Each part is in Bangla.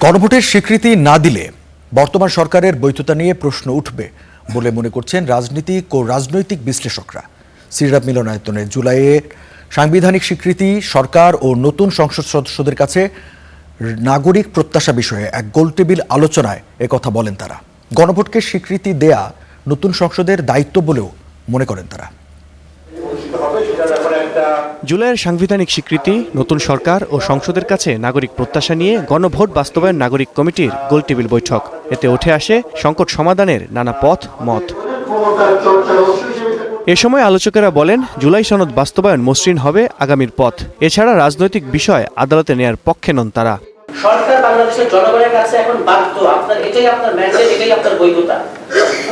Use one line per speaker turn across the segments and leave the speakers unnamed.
গণভোটের স্বীকৃতি না দিলে বর্তমান সরকারের বৈধতা নিয়ে প্রশ্ন উঠবে বলে মনে করছেন রাজনীতিক ও রাজনৈতিক বিশ্লেষকরা। সিরাপ মিলনায়তনে জুলাইয়ে সাংবিধানিক স্বীকৃতি সরকার ও নতুন সংসদ সদস্যদের কাছে নাগরিক প্রত্যাশা বিষয়ে এক গোলটেবিল আলোচনায় একথা বলেন তারা। গণভোটকে স্বীকৃতি দেয়া নতুন সংসদের দায়িত্ব বলেও মনে করেন তারা।
জুলাইয়ের সাংবিধানিক স্বীকৃতি, নতুন সরকার ও সংসদের কাছে নাগরিক প্রত্যাশা নিয়ে গণভোট বাস্তবায়ন নাগরিক কমিটির গোলটেবিল বৈঠক। এতে উঠে আসে সংকট সমাধানের নানা পথ মত। এ সময় আলোচকেরা বলেন, জুলাই সনদ বাস্তবায়ন মসৃণ হবে আগামীর পথ। এছাড়া রাজনৈতিক বিষয় আদালতে নেয়ার পক্ষে নন তারা।
সরকার বাংলাদেশের জনগণের কাছে এখন বাধ্য, এটাই আপনার ম্যান্ডেট, এটাই আপনার বৈধতা।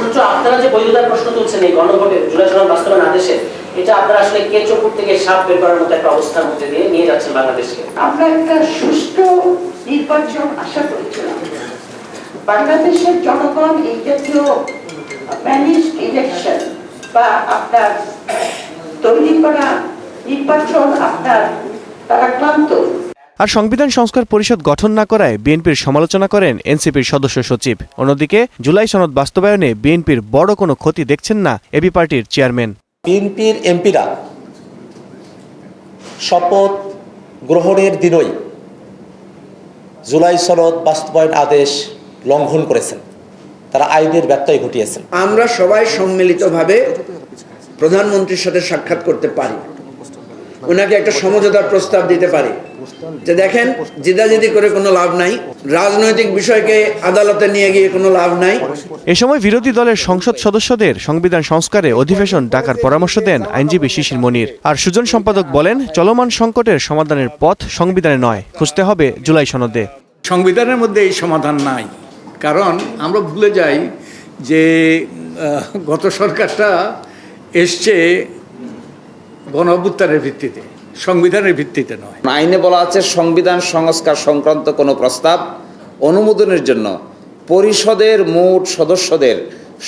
উল্টো আপনারা যে বৈধতার প্রশ্ন তুলছেন এই গণভোটে জুলাই সনদ বাস্তবায়ন আদেশে, এটা আপনারা আসলে কেঁচোপুর থেকে সাপ বের করার মতো একটা অবস্থার মধ্যে দিয়ে নিয়ে যাচ্ছেন বাংলাদেশকে।
আমরা একটা সুষ্ঠু নির্বাচন আশা করেছিলাম। বাংলাদেশের জনগণ এই জাতীয় ম্যানেজ ইলেকশন বা আপনার তৈরি করা নির্বাচন তারা ক্লান্ত।
আর সংবিধান সংস্কার পরিষদ গঠন না করায় বিএনপির সমালোচনা করেন এনসিপির সদস্য সচিব। অন্যদিকে জুলাই সনদ বাস্তবায়নে বিএনপির বড় কোনো ক্ষতি দেখছেন না এবি পার্টির চেয়ারম্যান।
বিএনপির এমপিরা শপথ গ্রহণের দিনই জুলাই সনদ বাস্তবায়ন আদেশ লঙ্ঘন করেছেন, তারা আইনের ব্যত্যয় ঘটিয়েছেন।
আমরা সবাই সম্মিলিতভাবে প্রধানমন্ত্রীর সাথে সাক্ষাৎ করতে পারি, ওনাকে একটা সমঝোতার প্রস্তাব দিতে পারি যে দেখেন, জিদাজিদি করে কোনো লাভ নাই, রাজনৈতিক বিষয়কে আদালতে নিয়ে গিয়ে কোনো লাভ নাই।
এ সময় বিরোধী দলের সংসদ সদস্যদের সংবিধান সংস্কারে অধিবেশন ডাকার পরামর্শ দেন আইনজীবী শিশির মনির। আর সুজন সম্পাদক বলেন, চলমান সংকটের সমাধানের পথ সংবিধানে নয়, খুঁজতে হবে জুলাই সনদে।
সংবিধানের মধ্যে এই সমাধান নাই, কারণ আমরা ভুলে যাই যে গত সরকারটা এসছে গণঅভ্যুত্থানের ভিত্তিতে, সংবিধানের ভিত্তিতে নয়।
আইনে বলা আছে সংবিধান সংস্কার সংক্রান্ত কোনো প্রস্তাব অনুমোদনের জন্য পরিষদের মোট সদস্যদের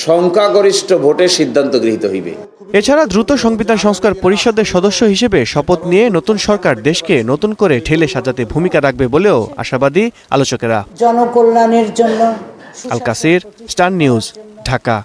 সংখ্যাগরিষ্ঠ ভোটে সিদ্ধান্ত গৃহীত হইবে।
এছাড়া দ্রুত সংবিধান সংস্কার পরিষদের সদস্য হিসেবে শপথ নিয়ে নতুন সরকার দেশকে নতুন করে ঠেলে সাজাতে ভূমিকা রাখবে বলেও আশাবাদী আলোচকেরা।
জনকল্যাণের জন্য।
আল কাসির, স্টার নিউজ, ঢাকা।